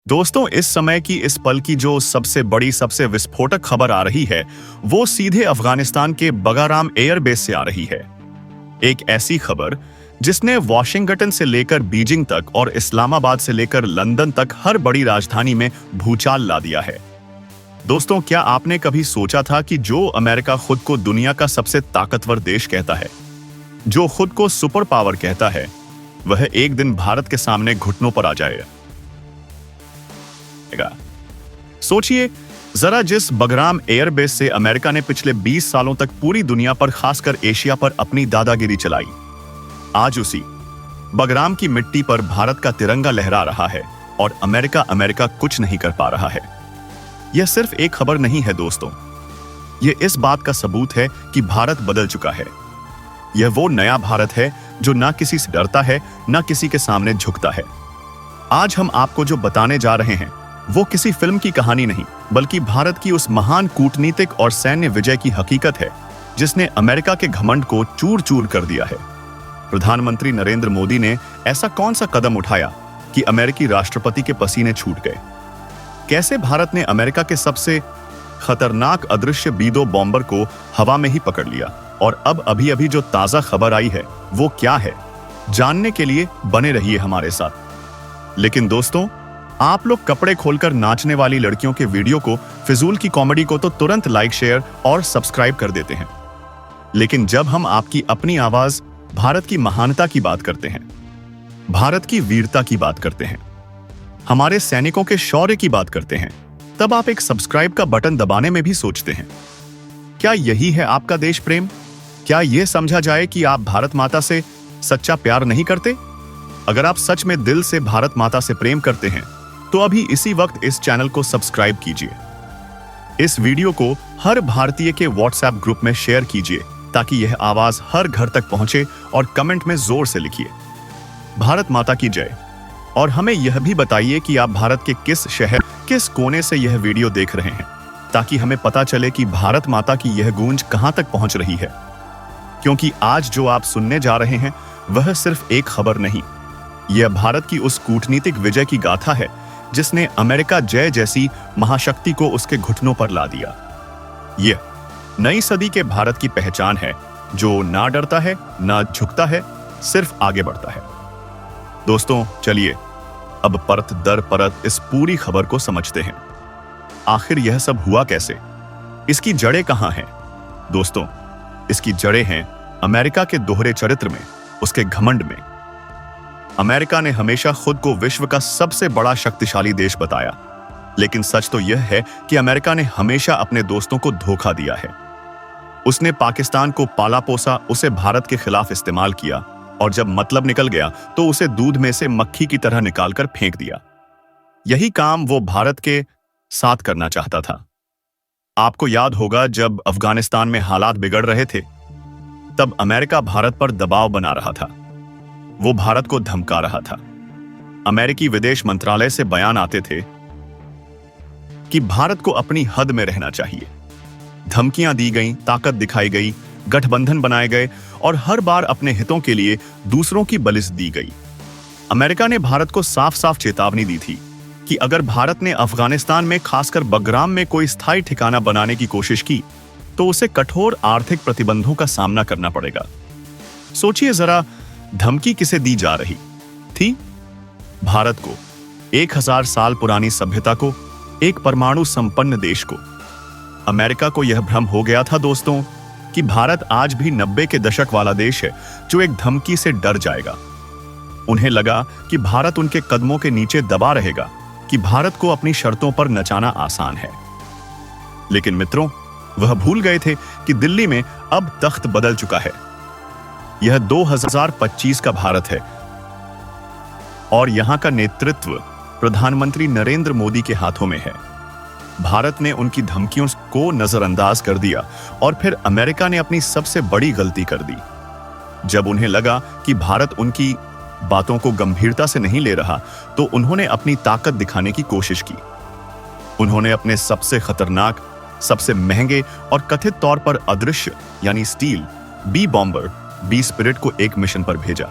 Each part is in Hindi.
दोस्तों, इस समय की इस पल की जो सबसे बड़ी सबसे विस्फोटक खबर आ रही है वो सीधे अफगानिस्तान के बगाराम एयरबेस से आ रही है। एक ऐसी खबर जिसने वॉशिंगटन से लेकर बीजिंग तक और इस्लामाबाद से लेकर लंदन तक हर बड़ी राजधानी में भूचाल ला दिया है। दोस्तों, क्या आपने कभी सोचा था कि जो अमेरिका खुद को दुनिया का सबसे ताकतवर देश कहता है, जो खुद को सुपर पावर कहता है, वह एक दिन भारत के सामने घुटनों पर आ जाएगा? सोचिए जरा, जिस बगराम एयरबेस से अमेरिका ने पिछले 20 सालों तक पूरी दुनिया पर, खासकर एशिया पर अपनी दादागिरी चलाई, आज उसी बगराम की मिट्टी पर भारत का तिरंगा लहरा रहा है और अमेरिका कुछ नहीं कर पा रहा है। यह सिर्फ एक खबर नहीं है दोस्तों, यह इस बात का सबूत है कि भारत बदल चुका है। यह वो नया भारत है जो ना किसी से डरता है, ना किसी के सामने झुकता है। आज हम आपको जो बताने जा रहे हैं वो किसी फिल्म की कहानी नहीं, बल्कि भारत की उस महान कूटनीतिक और सैन्य विजय की हकीकत है जिसने अमेरिका के घमंड को चूर चूर कर दिया है। प्रधानमंत्री नरेंद्र मोदी ने ऐसा कौन सा कदम उठाया कि अमेरिकी राष्ट्रपति के पसीने छूट गए? कैसे भारत ने अमेरिका के सबसे खतरनाक अदृश्य B-2 बॉम्बर को हवा में ही पकड़ लिया? और अब अभी अभी जो ताजा खबर आई है वो क्या है, जानने के लिए बने रहिए हमारे साथ। लेकिन दोस्तों, आप लोग कपड़े खोलकर नाचने वाली लड़कियों के वीडियो को, फिजूल की कॉमेडी को तो तुरंत लाइक, शेयर और सब्सक्राइब कर देते हैं, लेकिन जब हम आपकी अपनी आवाज भारत की महानता की बात करते हैं, भारत की वीरता की बात करते हैं, हमारे सैनिकों के शौर्य की बात करते हैं, तब आप एक सब्सक्राइब का बटन दबाने में भी सोचते हैं। क्या यही है आपका देश प्रेम? क्या यह समझा जाए कि आप भारत माता से सच्चा प्यार नहीं करते? अगर आप सच में दिल से भारत माता से प्रेम करते हैं तो अभी इसी वक्त इस चैनल को सब्सक्राइब कीजिए। इस वीडियो को हर भारतीय के व्हाट्सएप ग्रुप में शेयर कीजिए ताकि यह आवाज हर घर तक पहुंचे, और कमेंट में जोर से लिखिए भारत माता की जय। और हमें यह भी बताइए कि आप भारत के किस शहर, किस कोने से यह वीडियो देख रहे हैं, ताकि हमें पता चले कि भारत माता की यह गूंज कहां तक पहुंच रही है। क्योंकि आज जो आप सुनने जा रहे हैं वह सिर्फ एक खबर नहीं, यह भारत की उस कूटनीतिक विजय की गाथा है जिसने अमेरिका जय जैसी महाशक्ति को उसके घुटनों पर ला दिया। यह नई सदी के भारत की पहचान है, जो ना डरता है, ना झुकता है, सिर्फ आगे बढ़ता है। दोस्तों, चलिए अब परत दर परत इस पूरी खबर को समझते हैं। आखिर यह सब हुआ कैसे? इसकी जड़ें कहां हैं? दोस्तों, इसकी जड़ें हैं अमेरिका के दोहरे चरित्र में, उसके घमंड में। अमेरिका ने हमेशा खुद को विश्व का सबसे बड़ा शक्तिशाली देश बताया, लेकिन सच तो यह है कि अमेरिका ने हमेशा अपने दोस्तों को धोखा दिया है। उसने पाकिस्तान को पाला पोसा, उसे भारत के खिलाफ इस्तेमाल किया, और जब मतलब निकल गया तो उसे दूध में से मक्खी की तरह निकालकर फेंक दिया। यही काम वो भारत के साथ करना चाहता था। आपको याद होगा, जब अफगानिस्तान में हालात बिगड़ रहे थे तब अमेरिका भारत पर दबाव बना रहा था, वो भारत को धमका रहा था। अमेरिकी विदेश मंत्रालय से बयान आते थे कि भारत को अपनी हद में रहना चाहिए। धमकियां दी गईं, ताकत दिखाई गई, गठबंधन बनाए गए और हर बार अपने हितों के लिए दूसरों की बलिस दी गई। अमेरिका ने भारत को साफ साफ चेतावनी दी थी कि अगर भारत ने अफगानिस्तान में, खासकर बगराम में कोई स्थायी ठिकाना बनाने की कोशिश की तो उसे कठोर आर्थिक प्रतिबंधों का सामना करना पड़ेगा। सोचिए जरा, धमकी किसे दी जा रही थी? भारत को, 1000 साल पुरानी सभ्यता को, एक परमाणु संपन्न देश को। अमेरिका को यह भ्रम हो गया था दोस्तों कि भारत आज भी 90 के दशक वाला देश है जो एक धमकी से डर जाएगा। उन्हें लगा कि भारत उनके कदमों के नीचे दबा रहेगा, कि भारत को अपनी शर्तों पर नचाना आसान है। लेकिन मित्रों, वह भूल गए थे कि दिल्ली में अब तख्त बदल चुका है। यह 2025 का भारत है और यहां का नेतृत्व प्रधानमंत्री नरेंद्र मोदी के हाथों में है। भारत ने उनकी धमकियों को नजरअंदाज कर दिया और फिर अमेरिका ने अपनी सबसे बड़ी गलती कर दी। जब उन्हें लगा कि भारत उनकी बातों को गंभीरता से नहीं ले रहा, तो उन्होंने अपनी ताकत दिखाने की कोशिश की। उन्होंने अपने सबसे खतरनाक, सबसे महंगे और कथित तौर पर अदृश्य यानी steel B bomber B spirit को एक मिशन पर भेजा।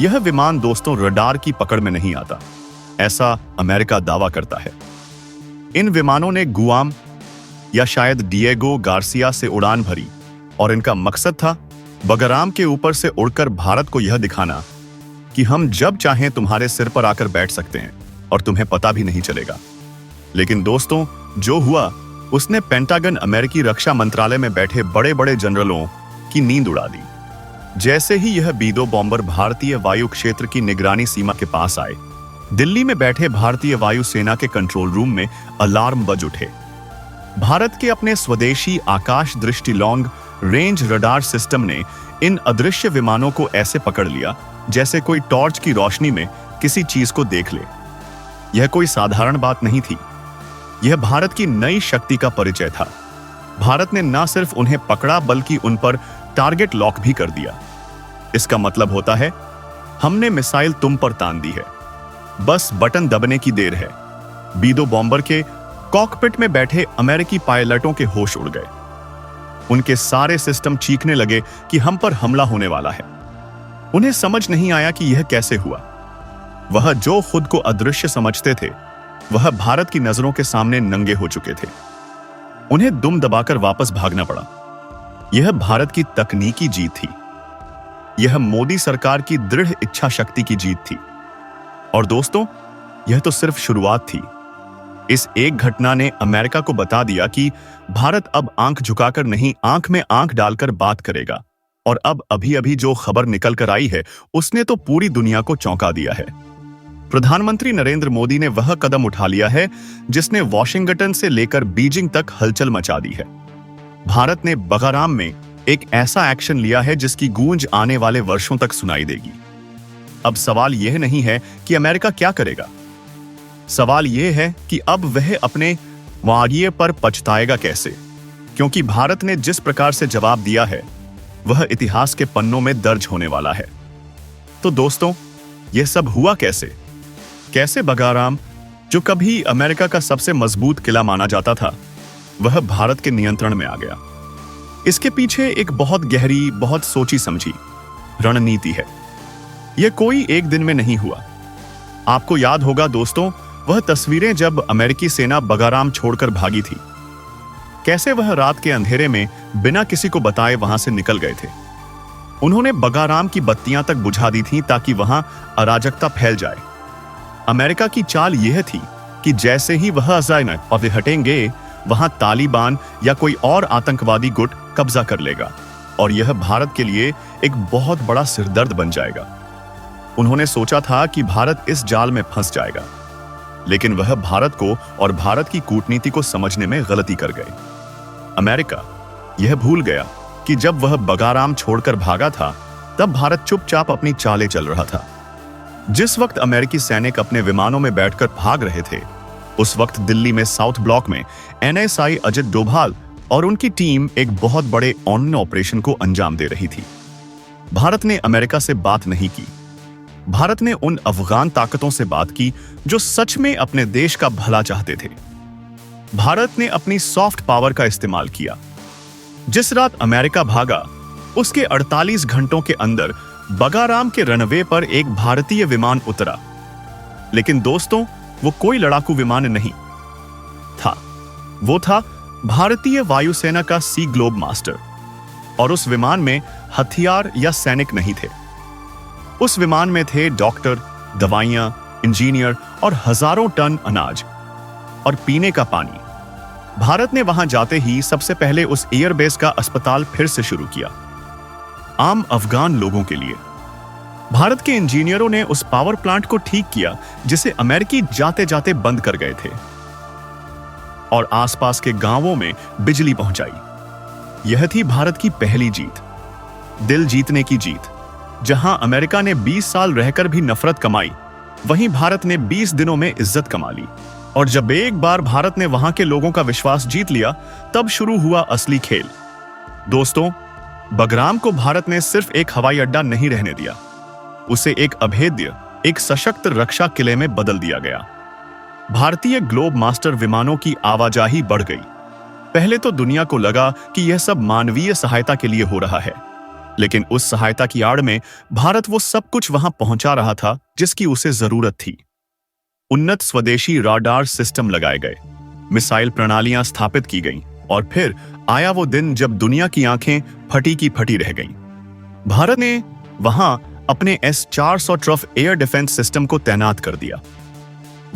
यह विमान दोस्तों रडार की पकड़ में नहीं आता। ऐसा अमेरिका दावा करता है। इन विमानों ने गुआम या शायद डिएगो गार्सिया से उड़ान भरी और इनका मकसद था बगराम के ऊपर से उड़कर भारत को यह दिखाना कि हम जब चाहें तुम्हारे सिर पर आकर बैठ सकते हैं और तुम्हें पता भी नहीं चलेगा। लेकिन दोस्तों, जो हुआ उसने पेंटागन अमेरिकी रक्षा मंत्रालय में बैठे बड़े बड़े जनरलों की नींद उड़ा दी। जैसे ही यह बी-2 बॉम्बर भारतीय वायु क्षेत्र की निगरानी सीमा के पास आए, दिल्ली में बैठे भारतीय वायुसेना के कंट्रोल रूम में अलार्म बज उठे। भारत के अपने स्वदेशी आकाश दृष्टि लॉन्ग रेंज रडार सिस्टम ने इन अदृश्य विमानों को ऐसे पकड़ लिया जैसे कोई टॉर्च की रोशनी में किसी चीज को देख ले। यह कोई साधारण बात नहीं थी, यह भारत की नई शक्ति का परिचय था। भारत ने न सिर्फ उन्हें पकड़ा बल्कि उन पर टारगेट लॉक भी कर दिया। इसका मतलब होता है हमने मिसाइल तुम पर तान दी है, बस बटन दबने की देर है। बी-2 बॉम्बर के कॉकपिट में बैठे अमेरिकी पायलटों के होश उड़ गए। उनके सारे सिस्टम चीखने लगे कि हम पर हमला होने वाला है। उन्हें समझ नहीं आया कि यह कैसे हुआ। वह जो खुद को अदृश्य समझते थे, वह भारत की नजरों के सामने नंगे हो चुके थे। उन्हें दुम दबाकर वापस भागना पड़ा। यह भारत की तकनीकी जीत थी। यह मोदी सरकार की दृढ़ इच्छा शक्ति की जीत थी। और दोस्तों, यह तो सिर्फ शुरुआत थी। इस एक घटना ने अमेरिका को बता दिया कि भारत अब आंख झुकाकर नहीं, आंख में आंख डालकर बात करेगा। और अब अभी अभी जो खबर निकल कर आई है, उसने तो पूरी दुनिया को चौंका दिया है। प्रधानमंत्री नरेंद्र मोदी ने वह कदम उठा लिया है जिसने वॉशिंगटन से लेकर बीजिंग तक हलचल मचा दी है। भारत ने बगाराम में एक ऐसा एक्शन लिया है जिसकी गूंज आने वाले वर्षों तक सुनाई देगी। अब सवाल यह नहीं है कि अमेरिका क्या करेगा, सवाल यह है कि अब वह अपने वागिये पर पछताएगा कैसे, क्योंकि भारत ने जिस प्रकार से जवाब दिया है वह इतिहास के पन्नों में दर्ज होने वाला है। तो दोस्तों, यह सब हुआ कैसे? कैसे बगाराम, जो कभी अमेरिका का सबसे मजबूत किला माना जाता था, वह भारत के नियंत्रण में आ गया? इसके पीछे एक बहुत गहरी, बहुत सोची समझी रणनीति है। यह कोई एक दिन में नहीं हुआ। आपको याद होगा दोस्तों, वह तस्वीरें जब अमेरिकी सेना बगाराम छोड़कर भागी थी। कैसे वह रात के अंधेरे में बिना किसी को बताए वहां से निकल गए थे। उन्होंने बगाराम की बत्तियां तक बुझा दी थी ताकि वहां अराजकता फैल जाए। अमेरिका की चाल यह थी कि जैसे ही वह अचानक और हटेंगे, वहां तालिबान या कोई और आतंकवादी गुट कब्जा कर लेगा और यह भारत के लिए एक बहुत बड़ा सिरदर्द बन जाएगा। उन्होंने सोचा था कि भारत इस जाल में फंस जाएगा, लेकिन वह भारत को और भारत की कूटनीति को समझने में गलती कर गए। अमेरिका यह भूल गया कि जब वह बगाराम छोड़कर भागा था, तब भारत चुपचाप अपनी चालें चल रहा था। जिस वक्त अमेरिकी सैनिक अपने विमानों में बैठकर भाग रहे थे, उस वक्त दिल्ली में साउथ ब्लॉक में एनएसआई अजित डोभाल और उनकी टीम एक बहुत बड़े ऑन ऑपरेशन को अंजाम दे रही थी। भारत ने अमेरिका से बात नहीं की। भारत ने उन अफगान ताकतों से बात की जो सच में अपने देश का भला चाहते थे। भारत ने अपनी सॉफ्ट पावर का इस्तेमाल किया। जिस रात अमेरिका भागा, उसके 48 घंटों के अंदर बगाराम के रनवे पर एक भारतीय विमान उतरा। लेकिन दोस्तों, वो कोई लड़ाकू विमान नहीं था। वो था भारतीय वायुसेना का सी ग्लोब मास्टर। और उस विमान में हथियार या सैनिक नहीं थे। उस विमान में थे डॉक्टर, दवाइयां, इंजीनियर और हजारों टन अनाज और पीने का पानी। भारत ने वहां जाते ही सबसे पहले उस एयरबेस का अस्पताल फिर से शुरू किया, आम अफगान लोगों के लिए। भारत के इंजीनियरों ने उस पावर प्लांट को ठीक किया जिसे अमेरिकी जाते जाते बंद कर गए थे, और आसपास के गांवों में बिजली पहुंचाई। यह थी भारत की पहली जीत, दिल जीतने की जीत। जहां अमेरिका ने 20 साल रहकर भी नफरत कमाई, वहीं भारत ने 20 दिनों में इज्जत कमा ली। और जब एक बार भारत ने वहां के लोगों का विश्वास जीत लिया, तब शुरू हुआ असली खेल। दोस्तों, बगराम को भारत ने सिर्फ एक हवाई अड्डा नहीं रहने दिया, उसे एक अभेद्य, एक सशक्त रक्षा किले में बदल दिया गया। भारतीय ग्लोब मास्टर विमानों की आवाजाही बढ़ गई। पहले तो दुनिया को लगा कि यह सब मानवीय सहायता के लिए हो रहा है, लेकिन उस सहायता की आड़ में भारत वो सब कुछ वहां पहुंचा रहा था जिसकी उसे जरूरत थी। उन्नत स्वदेशी राडार सिस्टम लगाए गए, मिसाइल प्रणालियां स्थापित की गईं और फिर आया वो दिन जब दुनिया की आंखें फटी की फटी रह गईं। भारत ने वहां अपने S-400 trough air defence system को तैनात कर दिया।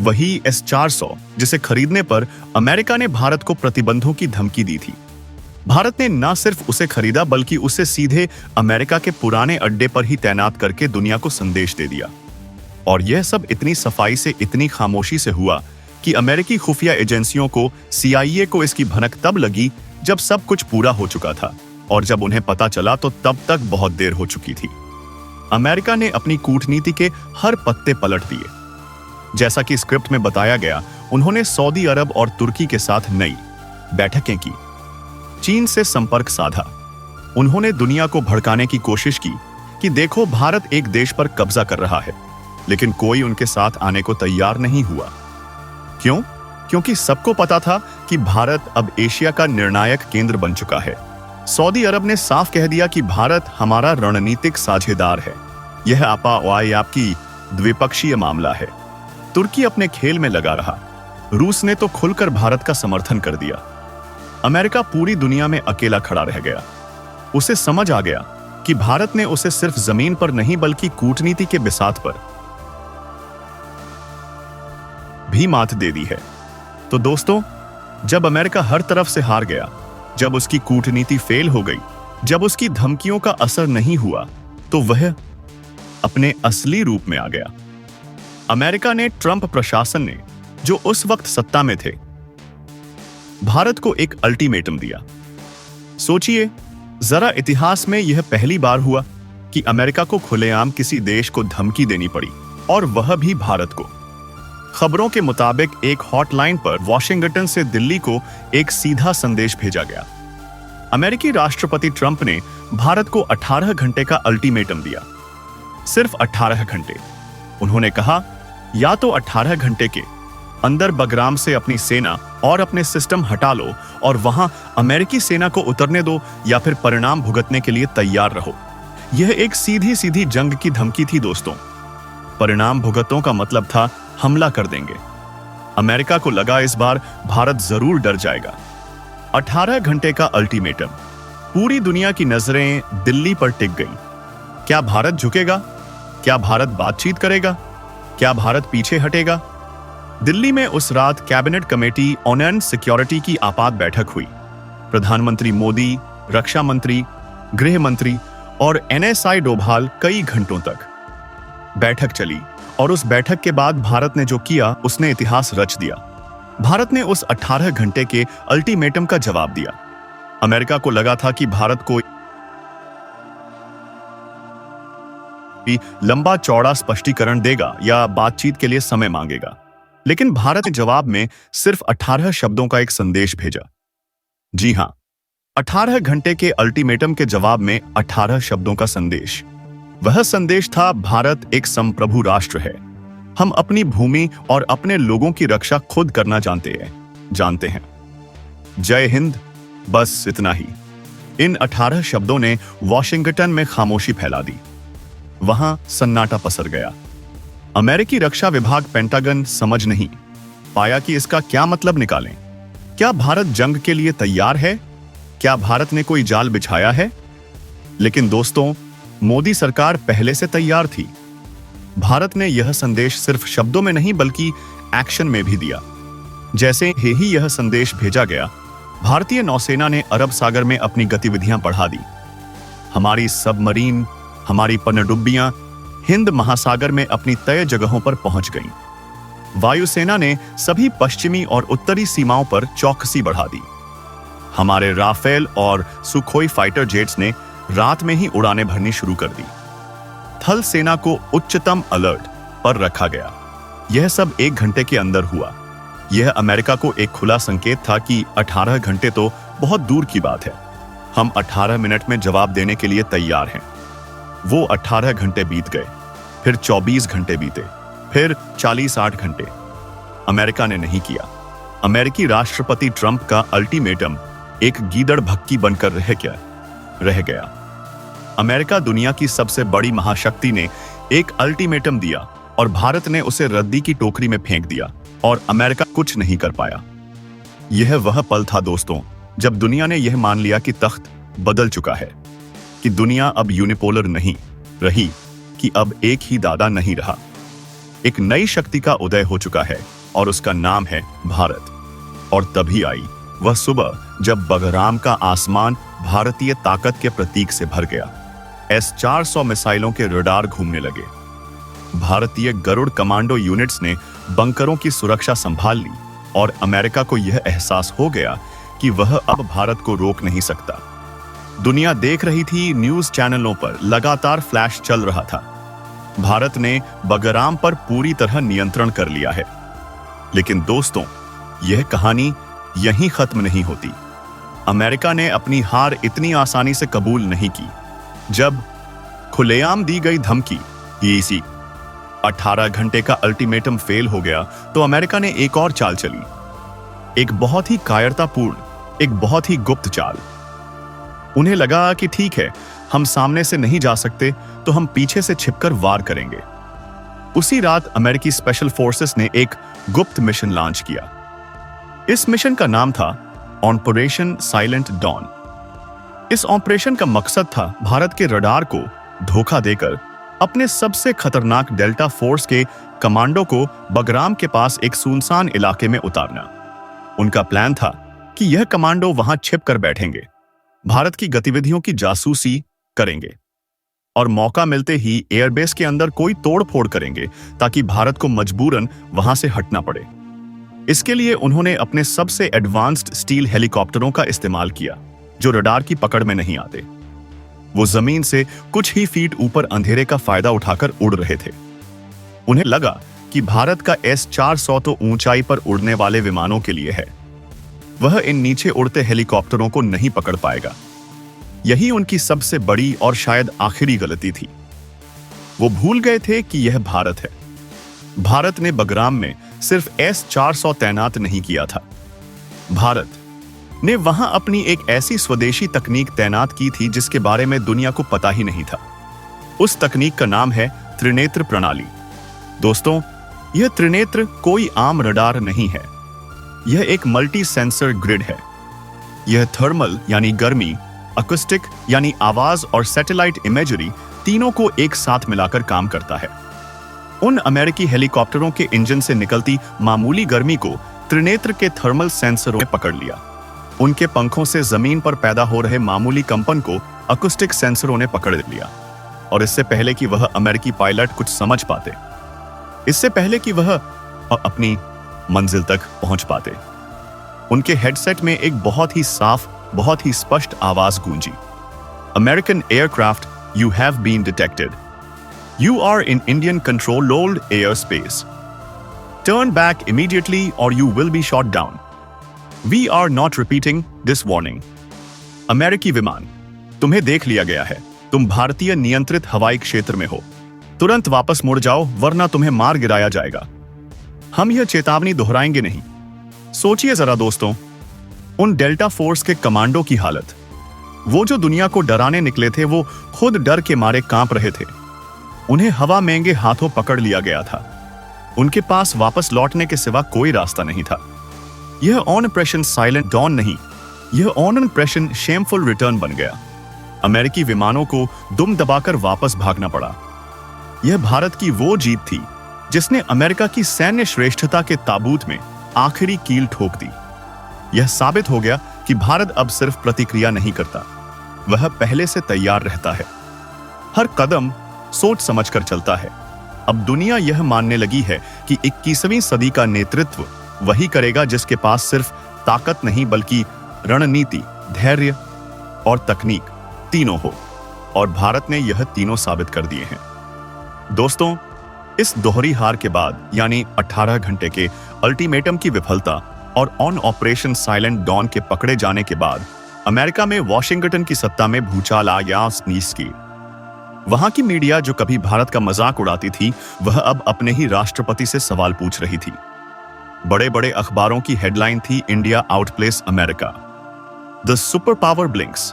वही S-400 जिसे खरीदने पर अमेरिका ने भारत को प्रतिबंधों की धमकी दी थी। भारत ने न सिर्फ उसे खरीदा बल्कि उसे सीधे अमेरिका के पुराने अड्डे पर ही तैनात करके दुनिया को संदेश दे दिया। और यह सब इतनी सफाई से, इतनी खामोशी से हुआ कि अमेरिकी खुफिया एजेंसियों को, CIA को इसकी भनक तब लगी जब सब कुछ पूरा हो चुका था, और जब उन्हें पता चला तो तब तक बहुत देर हो चुकी थी। अमेरिका ने अपनी कूटनीति के हर पत्ते पलट दिए। जैसा कि स्क्रिप्ट में बताया गया, उन्होंने सऊदी अरब और तुर्की के साथ नई बैठकें की, चीन से संपर्क साधा। उन्होंने दुनिया को भड़काने की कोशिश की कि देखो, भारत एक देश पर कब्जा कर रहा है, लेकिन कोई उनके साथ आने को तैयार नहीं हुआ। क्यों? क्योंकि सबको पता था कि भारत अब एशिया का निर्णायक केंद्र बन चुका है। सऊदी अरब ने साफ कह दिया कि भारत हमारा रणनीतिक साझेदार है। यह आपकी द्विपक्षीय मामला है। तुर्की अपने खेल में लगा रहा। रूस ने तो खुलकर भारत का समर्थन कर दिया। अमेरिका पूरी दुनिया में अकेला खड़ा रह गया। उसे समझ आ गया कि भारत ने उसे सिर्फ जमीन पर नहीं बल्कि कूटनीति के बिसात पर भी मात दे दी है। तो दोस्तों, जब अमेरिका हर तरफ से हार गया, जब उसकी कूटनीति फेल हो गई, जब उसकी धमकियों का असर नहीं हुआ, तो वह अपने असली रूप में आ गया। अमेरिका ने, ट्रंप प्रशासन ने, जो उस वक्त सत्ता में थे, भारत को एक अल्टीमेटम दिया। सोचिए जरा, इतिहास में यह पहली बार हुआ कि अमेरिका को खुलेआम किसी देश को धमकी देनी पड़ी, और वह भी भारत को। खबरों के मुताबिक एक हॉटलाइन पर वॉशिंगटन से दिल्ली को एक सीधा संदेश भेजा गया। अमेरिकी राष्ट्रपति ट्रंप ने भारत को 18 घंटे का अल्टीमेटम दिया। सिर्फ 18 घंटे। उन्होंने कहा, या तो 18 घंटे के अंदर बगराम से अपनी सेना और अपने सिस्टम हटा लो और वहां अमेरिकी सेना को उतरने दो, या फिर परिणाम भुगतने के लिए तैयार रहो। यह एक सीधी सीधी जंग की धमकी थी दोस्तों। परिणाम भुगतों का मतलब था हमला कर देंगे। अमेरिका को लगा इस बार भारत जरूर डर जाएगा। 18 घंटे का अल्टीमेटम। पूरी दुनिया की नजरें दिल्ली पर टिक गईं। क्या भारत झुकेगा? क्या भारत बातचीत करेगा? क्या भारत पीछे हटेगा? दिल्ली में उस रात कैबिनेट कमेटी ऑन सिक्योरिटी की आपात बैठक हुई। प्रधानमंत्री मोदी, रक्षा मंत्री, गृह मंत्री और NSI डोभाल कई घंटों तक बैठक चली, और उस बैठक के बाद भारत ने जो किया उसने इतिहास रच दिया। भारत ने उस 18 घंटे के अल्टीमेटम का जवाब दिया। अमेरिका को लगा था कि भारत को लंबा चौड़ा स्पष्टीकरण देगा या बातचीत के लिए समय मांगेगा, लेकिन भारत ने जवाब में सिर्फ 18 शब्दों का एक संदेश भेजा। जी हां, 18 घंटे के अल्टीमेटम के जवाब में 18 शब्दों का संदेश। वह संदेश था, भारत एक संप्रभु राष्ट्र है। हम अपनी भूमि और अपने लोगों की रक्षा खुद करना जानते हैं। जय हिंद। बस इतना ही। इन 18 शब्दों ने वॉशिंगटन में खामोशी फैला दी। वहां सन्नाटा पसर गया। अमेरिकी रक्षा विभाग पेंटागन समझ नहीं पाया कि इसका क्या मतलब निकालें। क्या भारत जंग के लिए तैयार है? क्या भारत ने कोई जाल बिछाया है? लेकिन दोस्तों, मोदी सरकार पहले से तैयार थी। भारत ने यह संदेश सिर्फ शब्दों में नहीं बल्कि एक्शन में भी दिया। जैसे ही यह संदेश भेजा गया, भारतीय नौसेना ने अरब सागर में अपनी गतिविधियां बढ़ा दी। हमारी सबमरीन, हमारी पनडुब्बियां हिंद महासागर में अपनी तय जगहों पर पहुंच गईं। वायुसेना ने सभी पश्चिमी और उत्तरी सीमाओं पर चौकसी बढ़ा दी। हमारे राफेल और सुखोई फाइटर जेट्स ने रात में ही उड़ानें भरनी शुरू कर दी। थल सेना को उच्चतम अलर्ट पर रखा गया। यह सब 1 घंटे के अंदर हुआ। यह अमेरिका को एक खुला संकेत था कि 18 घंटे तो बहुत दूर की बात है। हम 18 मिनट में जवाब देने के लिए तैयार हैं। वो 18 घंटे बीत गए, फिर 24 घंटे बीते, फिर 40-60 घंटे। अमेरिका ने नहीं किया। अमेरिकी राष्ट्रपति ट्रंप का अल्टीमेटम एक गीदड़ भक्की बनकर रह गया। अमेरिका दुनिया की सबसे बड़ी महाशक्ति ने एक अल्टीमेटम दिया और भारत ने उसे रद्दी की टोकरी में फेंक दिया और अमेरिका कुछ नहीं कर पाया। यह वह पल था दोस्तों, जब दुनिया ने यह मान लिया कि तख्त बदल चुका है, कि दुनिया अब यूनिपोलर नहीं रही, कि अब एक ही दादा नहीं रहा। एक नई शक्ति का उदय हो चुका है और उसका नाम है भारत। और तभी आई वह सुबह जब बगराम का आसमान भारतीय ताकत के प्रतीक से भर गया। S-400 मिसाइलों के रडार घूमने लगे। भारतीय गरुड़ कमांडो यूनिट्स ने बंकरों की सुरक्षा संभाल ली और अमेरिका को यह एहसास हो गया कि वह अब भारत को रोक नहीं सकता। दुनिया देख रही थी, न्यूज चैनलों पर लगातार फ्लैश चल रहा था। भारत ने बगराम पर पूरी तरह नियंत्रण कर लिया है। लेकिन दोस्तों, यह कहानी यहीं खत्म नहीं होती। अमेरिका ने अपनी हार इतनी आसानी से कबूल नहीं की। जब खुलेआम दी गई धमकी इसी 18 घंटे का अल्टीमेटम फेल हो गया, तो अमेरिका ने एक और चाल चली। एक बहुत ही कायरतापूर्ण, एक बहुत ही गुप्त चाल। उन्हें लगा कि ठीक है, हम सामने से नहीं जा सकते तो हम पीछे से छिपकर वार करेंगे। उसी रात अमेरिकी स्पेशल फोर्सेस ने एक गुप्त मिशन लॉन्च किया। इस मिशन का नाम था ऑपरेशन साइलेंट डॉन। इस ऑपरेशन का मकसद था भारत के रडार को धोखा देकर अपने सबसे खतरनाक डेल्टा फोर्स के कमांडो को बगराम के पास एक सुनसान इलाके में उतारना। उनका प्लान था कि यह कमांडो वहां छिप कर बैठेंगे, भारत की गतिविधियों की जासूसी करेंगे और मौका मिलते ही एयरबेस के अंदर कोई तोड़फोड़ करेंगे ताकि भारत को मजबूरन वहां से हटना पड़े। इसके लिए उन्होंने अपने सबसे एडवांस्ड स्टील हेलीकॉप्टरों का इस्तेमाल किया, जो रडार की पकड़ में नहीं आते। वो जमीन से कुछ ही फीट ऊपर अंधेरे का फायदा उठाकर उड़ रहे थे। उन्हें लगा कि भारत का S-400 तो ऊंचाई पर उड़ने वाले विमानों के लिए है, वह इन नीचे उड़ते हेलीकॉप्टरों को नहीं पकड़ पाएगा। यही उनकी सबसे बड़ी और शायद आखिरी गलती थी। वो भूल गए थे कि यह भारत है। भारत ने बगराम में सिर्फ S-400 तैनात नहीं किया था, भारत ने वहां अपनी एक ऐसी स्वदेशी तकनीक तैनात की थी जिसके बारे में दुनिया को पता ही नहीं था। उस तकनीक का नाम है त्रिनेत्र प्रणाली। दोस्तों, यह त्रिनेत्र कोई आम रडार नहीं है, यह एक मल्टी सेंसर ग्रिड है। यह थर्मल यानी गर्मी, अकॉस्टिक यानी आवाज और सैटेलाइट इमेजरी तीनों को एक साथ मिलाकर काम करता है। उन अमेरिकी हेलीकॉप्टरों के इंजन से निकलती मामूली गर्मी को त्रिनेत्र के थर्मल सेंसरों ने पकड़ लिया। उनके पंखों से जमीन पर पैदा हो रहे मामूली कंपन को अकॉस्टिक सेंसरों ने पकड़ लिया। और इससे पहले कि वह अमेरिकी पायलट कुछ समझ पाते, इससे पहले कि वह अपनी मंजिल तक पहुंच पाते, उनके हेडसेट में एक बहुत ही साफ, बहुत ही स्पष्ट आवाज गूंजी। American aircraft, you have been detected. You are in Indian controlled airspace. Turn back immediately or you will be shot down. We are not repeating this warning. अमेरिकी विमान, तुम्हें देख लिया गया है। तुम भारतीय नियंत्रित हवाई क्षेत्र में हो। तुरंत वापस मुड़ जाओ वरना तुम्हें मार गिराया जाएगा। हम यह चेतावनी दोहराएंगे नहीं। सोचिए जरा दोस्तों, उन डेल्टा फोर्स के कमांडो की हालत। वो जो दुनिया को डराने निकले थे, वो खुद डर के मारे कांप रहे थे। उन्हें हवा महंगे हाथों पकड़ लिया गया था। उनके पास वापस लौटने के सिवा कोई रास्ता नहीं था। यह ऑपरेशन साइलेंट डॉन नहीं, यह ऑपरेशन शेमफुल रिटर्न बन गया। अमेरिकी विमानों को दुम दबाकर वापस भागना पड़ा। यह भारत की वो जीत थी जिसने अमेरिका की सैन्य श्रेष्ठता के ताबूत में आखिरी कील ठोक दी। यह साबित हो गया कि भारत अब सिर्फ प्रतिक्रिया नहीं करता, वह पहले से तैयार रहता है। हर कदम सोच समझकर चलता है। अब दुनिया यह मानने लगी है कि 21वीं सदी का नेतृत्व वही करेगा जिसके पास सिर्फ ताकत नहीं बल्कि रणनीति, धैर्य और तकनीक तीनों हो। और भारत ने यह तीनों साबित कर दिए हैं। दोस्तों, इस दोहरी हार के बाद यानी 18 घंटे के अल्टीमेटम की विफलता और ऑन ऑपरेशन साइलेंट डॉन के पकड़े जाने के बाद अमेरिका में वॉशिंगटन की सत्ता में भूचाल आ गया। स्नीज की वहां की मीडिया जो कभी भारत का मजाक उड़ाती थी, वह अब अपने ही राष्ट्रपति से सवाल पूछ रही थी। बड़े बड़े अखबारों की हेडलाइन थी, India outplace America, the super power blinks.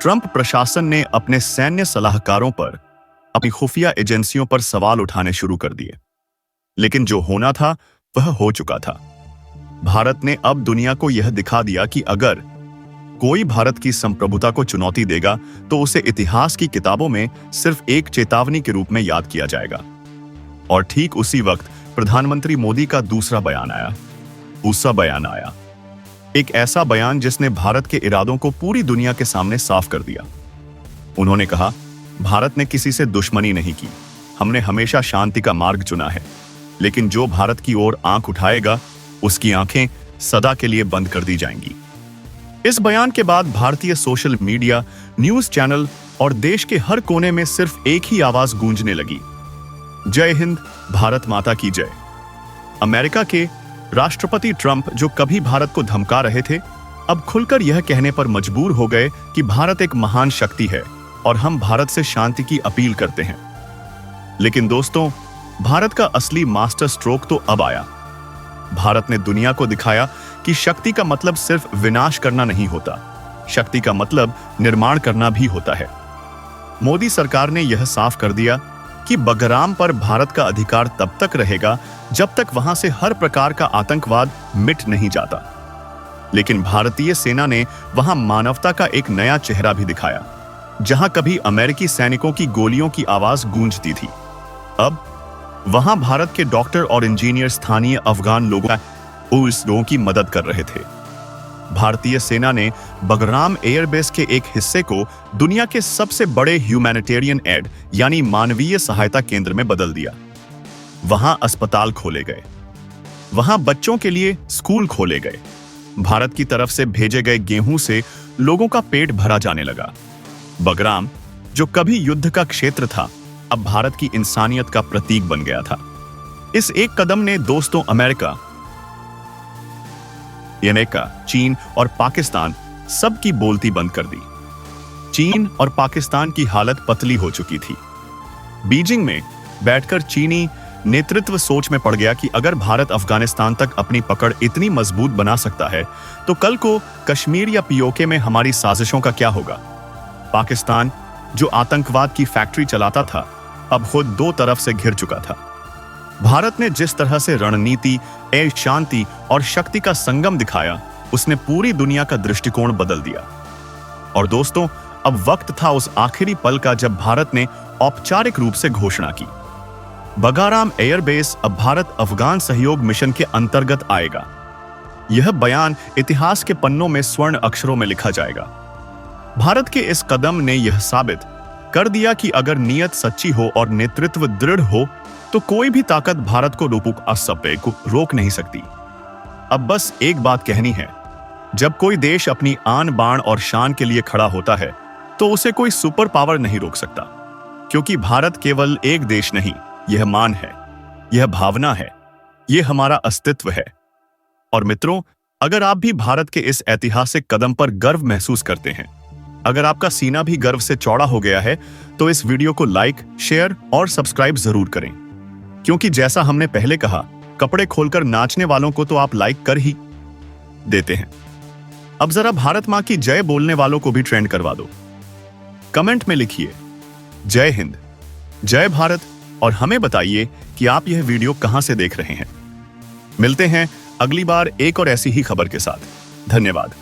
Trump प्रशासन ने अपने सैन्य सलाहकारों पर, अपनी खुफिया एजेंसियों पर सवाल उठाने शुरू कर दिए। लेकिन जो होना था वह हो चुका था। भारत ने अब दुनिया को यह दिखा दिया कि अगर कोई भारत की संप्रभुता को चुनौती देगा तो उसे इतिहास की किताबों में सिर्फ एक चेतावनी के रूप में याद किया जाएगा। और ठीक उसी वक्त प्रधानमंत्री मोदी का दूसरा बयान आया। एक ऐसा बयान जिसने भारत के इरादों को पूरी दुनिया के सामने साफ कर दिया। उन्होंने कहा, भारत ने किसी से दुश्मनी नहीं की, हमने हमेशा शांति का मार्ग चुना है, लेकिन जो भारत की ओर आंख उठाएगा उसकी आंखें सदा के लिए बंद कर दी जाएंगी। इस बयान के बाद भारतीय सोशल मीडिया, न्यूज चैनल और देश के हर कोने में सिर्फ एक ही आवाज गूंजने लगी, जय हिंद, भारत माता की जय। अमेरिका के राष्ट्रपति ट्रंप, जो कभी भारत को धमका रहे थे, अब खुलकर यह कहने पर मजबूर हो गए कि भारत एक महान शक्ति है और हम भारत से शांति की अपील करते हैं। लेकिन दोस्तों, भारत का असली मास्टर स्ट्रोक तो अब आया। भारत ने दुनिया को दिखाया कि शक्ति का मतलब सिर्फ विनाश करना नहीं होता, शक्ति का मतलब निर्माण करना भी होता है। मोदी सरकार ने यह साफ कर दिया कि बगराम पर भारत का अधिकार तब तक रहेगा जब तक वहां से हर प्रकार का आतंकवाद मिट नहीं जाता। लेकिन भारतीय सेना ने वहां मानवता का एक नया चेहरा भी दिखाया। जहां कभी अमेरिकी सैनिकों की गोलियों की आवाज गूंजती थी, अब वहां भारत के डॉक्टर और इंजीनियर स्थानीय अफगान लोगों की मदद कर रहे थे। भारतीय सेना ने बगराम एयरबेस के एक हिस्से को दुनिया के सबसे बड़े ह्यूमैनिटेरियन एड यानी मानवीय सहायता केंद्र में बदल दिया। वहां अस्पताल खोले गए, वहां बच्चों के लिए स्कूल खोले गए। भारत की तरफ से भेजे गए गेहूं से लोगों का पेट भरा जाने लगा। बगराम, जो कभी युद्ध का क्षेत्र था, अब भारत की इंसानियत का प्रतीक बन गया था। इस एक कदम ने दोस्तों अमेरिका, चीन और पाकिस्तान सबकी बोलती बंद कर दी। चीन और पाकिस्तान की हालत पतली हो चुकी थी। बीजिंग में बैठकर चीनी नेतृत्व सोच में पड़ गया कि अगर भारत अफगानिस्तान तक अपनी पकड़ इतनी मजबूत बना सकता है तो कल को कश्मीर या पीओके में हमारी साजिशों का क्या होगा। पाकिस्तान, जो आतंकवाद की फैक्ट्री चलाता था, अब खुद दो तरफ से घिर चुका था। भारत ने जिस तरह से रणनीति, शांति और शक्ति का संगम दिखाया, उसने पूरी दुनिया का दृष्टिकोण बदल दिया। और दोस्तों, अब वक्त था उस आखिरी पल का जब भारत ने औपचारिक रूप से घोषणा की। बगाराम एयरबेस अब भारत अफगान सहयोग मिशन के अंतर्गत आएगा। यह बयान इतिहास के पन्नों में स्वर्ण अक्षरों में लिखा जाएगा। भारत के इस कदम ने यह साबित कर दिया कि अगर नीयत सच्ची हो और नेतृत्व दृढ़ हो तो कोई भी ताकत भारत को रोक नहीं सकती। अब बस एक बात कहनी है, जब कोई देश अपनी आन बान और शान के लिए खड़ा होता है तो उसे कोई सुपर पावर नहीं रोक सकता, क्योंकि भारत केवल एक देश नहीं, यह मान है, यह भावना है, यह हमारा अस्तित्व है। और मित्रों, अगर आप भी भारत के इस ऐतिहासिक कदम पर गर्व महसूस करते हैं, अगर आपका सीना भी गर्व से चौड़ा हो गया है, तो इस वीडियो को लाइक, शेयर और सब्सक्राइब जरूर करें, क्योंकि जैसा हमने पहले कहा, कपड़े खोलकर नाचने वालों को तो आप लाइक कर ही देते हैं। अब जरा भारत मां की जय बोलने वालों को भी ट्रेंड करवा दो। कमेंट में लिखिए जय हिंद, जय भारत और हमें बताइए कि आप यह वीडियो कहां से देख रहे हैं। मिलते हैं अगली बार एक और ऐसी ही खबर के साथ। धन्यवाद।